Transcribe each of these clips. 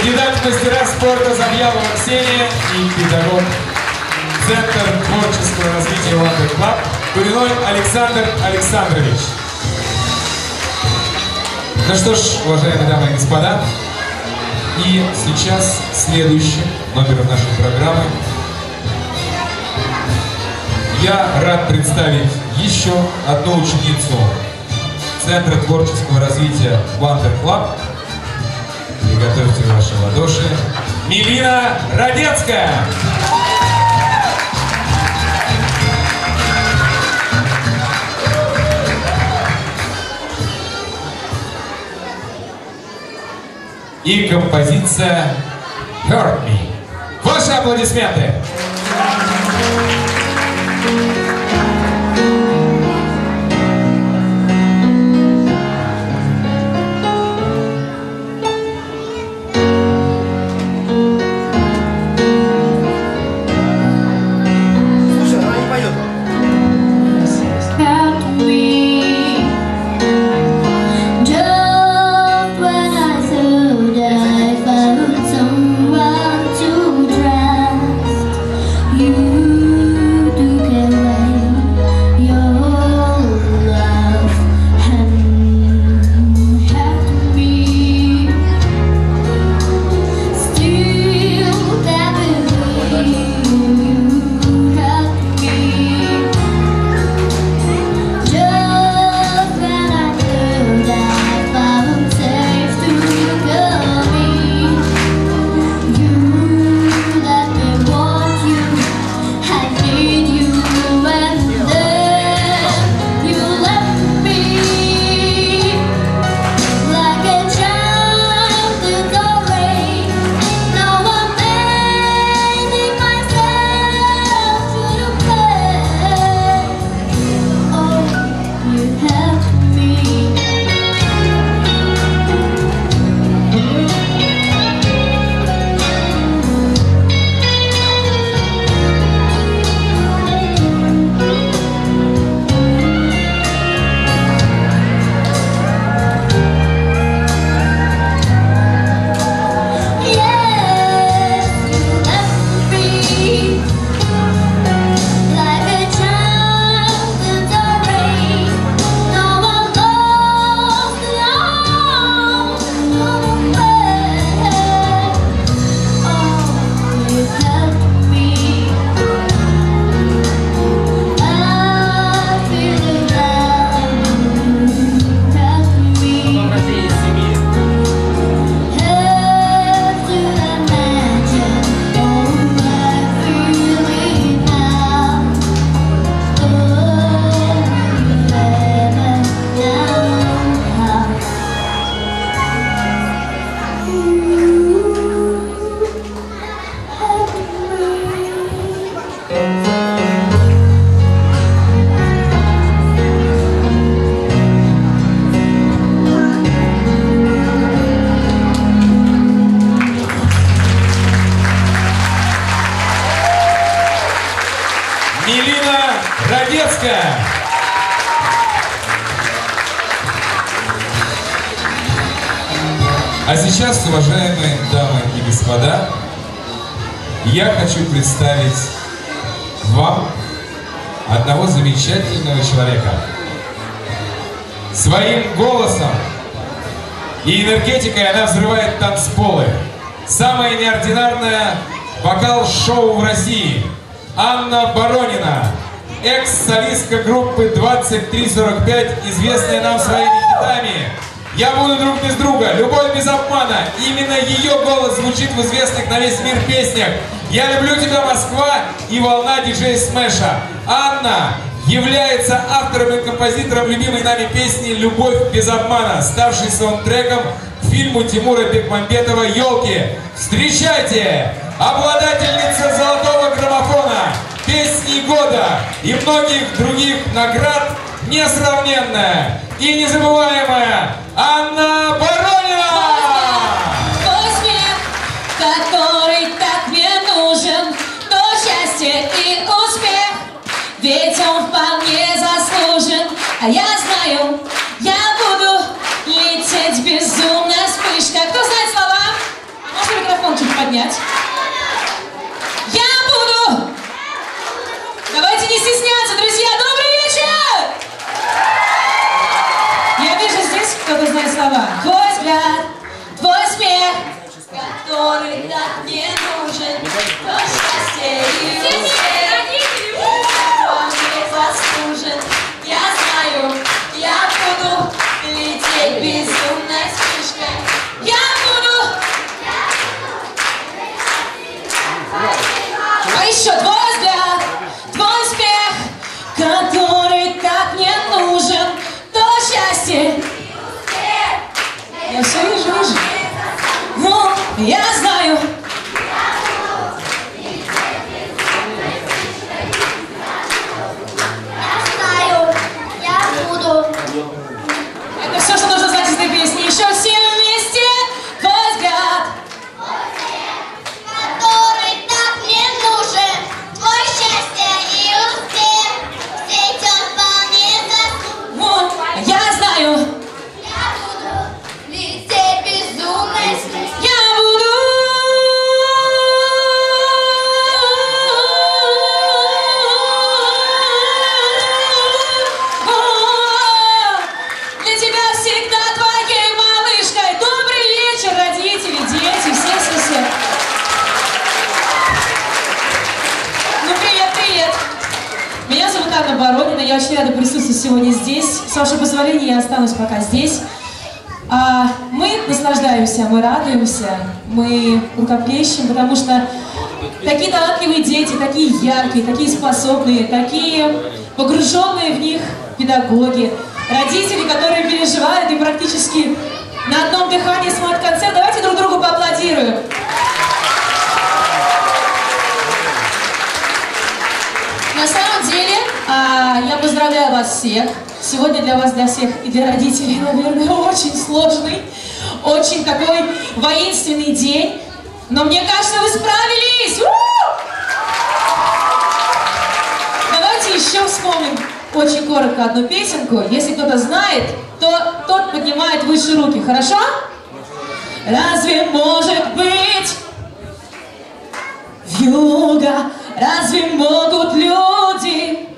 Кандидат в мастера спорта Завьялова Ксения и педагог Центр творческого развития Wonder Club Куриной Александр Александрович. Ну что ж, уважаемые дамы и господа, и сейчас следующим номером нашей программы я рад представить еще одну ученицу Центра творческого развития Wonder Club. Приготовьте ваши ладоши. Милина Радецкая! И композиция Hurt Me. Ваши аплодисменты! Милина Радецкая. А сейчас, уважаемые дамы и господа, я хочу представить вам одного замечательного человека. Своим голосом и энергетикой она взрывает танцполы. Самое неординарное вокал-шоу в России. Анна Боронина, экс-солистка группы 2345, известная нам своими хитами «Я буду друг без друга», «Любовь без обмана». Именно ее голос звучит в известных на весь мир песнях «Я люблю тебя, Москва» и «Волна диджей Смэша». Анна является автором и композитором любимой нами песни «Любовь без обмана», ставшей саундтреком к фильму Тимура Бекмамбетова «Елки». Встречайте! Обладательница золотого граммофона, песни года и многих других наград, несравненная и незабываемая Анна Боронина! Твой смех, который так мне нужен, то счастье и успех, ведь он вполне заслужен. А я знаю, я буду лететь безумная вспышка. Кто знает слова? Можно микрофон чуть поднять? Я буду! Давайте не стесняться, друзья! Добрый вечер! Я вижу здесь, кто-то знает слова. Твой взгляд, твой смех, который так мне нужен, то счастье и успех, он не заслужен. Я знаю, я буду лететь безумной вспышкой. Я буду! А еще твой взгляд, твой смех, который так мне нужен, то счастье. Я все вижу. Ну, я знаю. Я буду. Это все, что нужно знать из этой песни. Еще все вместе. Твой взгляд, который так мне нужен, твой счастье и успех, ведь он вполне заслужен. ну, я знаю. Я буду лететь безумной вспышкой. Я буду. Для тебя всегда твоей малышкой. Добрый вечер, родители, дети, все. Ну, привет. Меня зовут Анна Боронина, я очень рада присутствовать сегодня здесь. С вашего позволения я останусь пока здесь. Мы наслаждаемся, мы радуемся, мы рукоплещем, потому что такие талантливые дети, такие яркие, такие способные, такие погруженные в них педагоги, родители, которые переживают и практически на одном дыхании смотрят концерт. Давайте друг другу поаплодируем. На самом деле, я поздравляю вас всех. Сегодня для вас, для всех и для родителей, наверное, очень сложный, очень такой воинственный день. Но мне кажется, вы справились! Давайте еще вспомним очень коротко одну песенку. Если кто-то знает, то тот поднимает выше руки, хорошо? Разве может быть вьюга? Разве могут люди?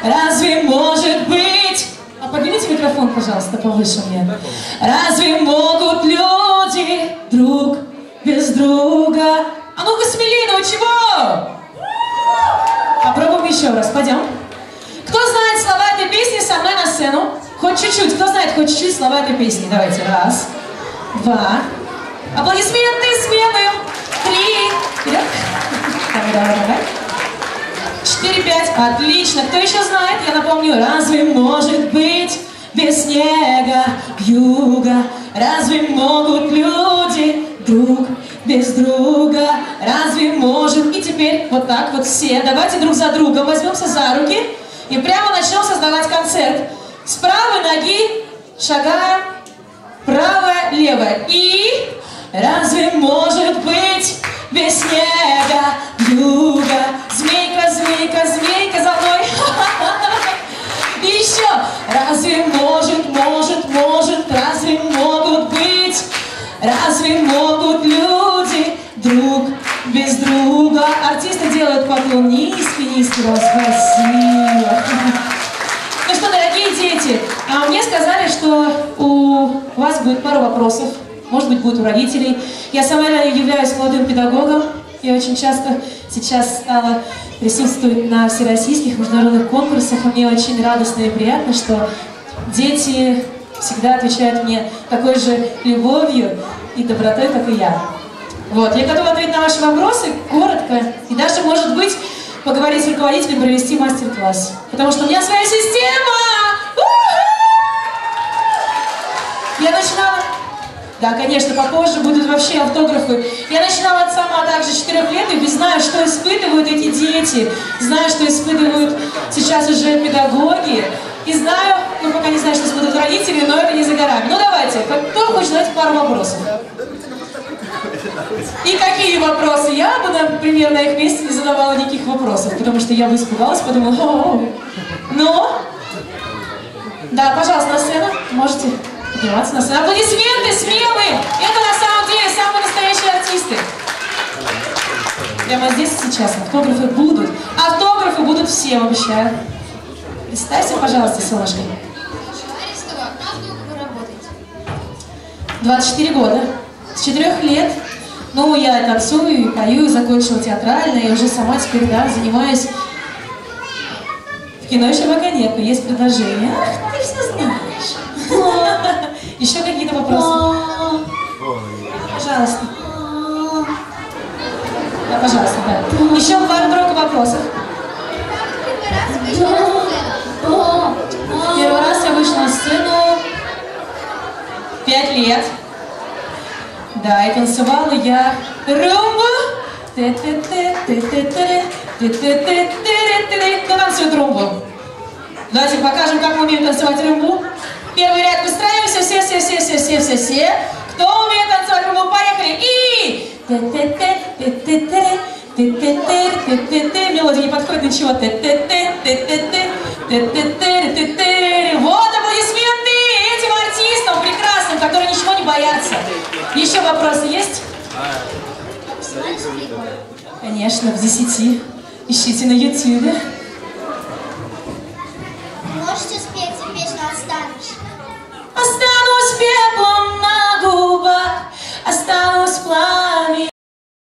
Разве может быть... А поднимите микрофон, пожалуйста, повыше мне. Разве могут люди друг без друга? А ну-ка смелее, ну чего? Попробуем еще раз, пойдем. Кто знает слова этой песни, со мной на сцену. Хоть чуть-чуть, кто знает хоть чуть-чуть слова этой песни? Давайте, раз, два. Аплодисменты смелым. 3. Вперед. Давай. 4, 5. Отлично. Кто еще знает? Я напомню. Разве может быть без снега вьюга? Разве могут люди друг без друга? Разве может? И теперь вот так вот все. Давайте друг за другом возьмемся за руки и прямо начнем создавать концерт. С правой ноги шагаем. Правая, левая. И... Разве может быть без снега вьюга? Змейка, змейка, змейка за мной. И еще. Разве может, разве могут быть? Разве могут люди друг без друга? Артисты делают поклон низкий, вас спасибо. Ну что, дорогие дети, мне сказали, что у вас будет пару вопросов. Может быть, будет у родителей. Я сама являюсь молодым педагогом. Я очень часто сейчас стала присутствовать на всероссийских международных конкурсах. И мне очень радостно и приятно, что Дети всегда отвечают мне такой же любовью и добротой, как и я. Вот, я готова ответить на ваши вопросы коротко и даже, может быть, поговорить с руководителем, провести мастер-класс. Потому что у меня своя система! Я начинала... Да, конечно, попозже будут вообще автографы. Я начинала сама также с 4 лет и знаю, что испытывают эти дети. Знаю, что испытывают сейчас уже педагоги. И знаю, ну пока не знаю, что испытывают родители, но это не за горами. Ну давайте, кто хочет задать пару вопросов? И какие вопросы? Я бы, например, на их месте не задавала никаких вопросов, потому что я бы испугалась, подумала, о-о-о. Но... Да, пожалуйста, на сцену. Можете подниматься на сцену. Аплодисменты смелые! Это на самом деле самые настоящие артисты. Прямо здесь и сейчас автографы будут. Автографы будут всем, обещаю. Представьте, пожалуйста, солнышко. 24 года. С 4 лет. Ну, я танцую, и пою, и закончила театральное, и уже сама теперь, да, занимаюсь. В кино еще пока нет, но есть предложение. Ах, ты все знаешь. Еще какие-то вопросы? Пожалуйста. Да, пожалуйста, да. Еще пару-тройку вопросов. Первый раз я вышла на сцену 5 лет. Да, и танцевала я румбу. Кто танцует румбу? Давайте покажем, как мы умеем танцевать румбу. Первый ряд выстраиваемся, все. Кто умеет танцевать румбу? Поехали! И... Мелодия не подходит ничего. Вот аплодисменты этим артистам прекрасным, которые ничего не боятся. Еще вопросы есть? Конечно, в 10. Ищите на YouTube. Можете спеть песню «Останусь»? Останусь пеплом.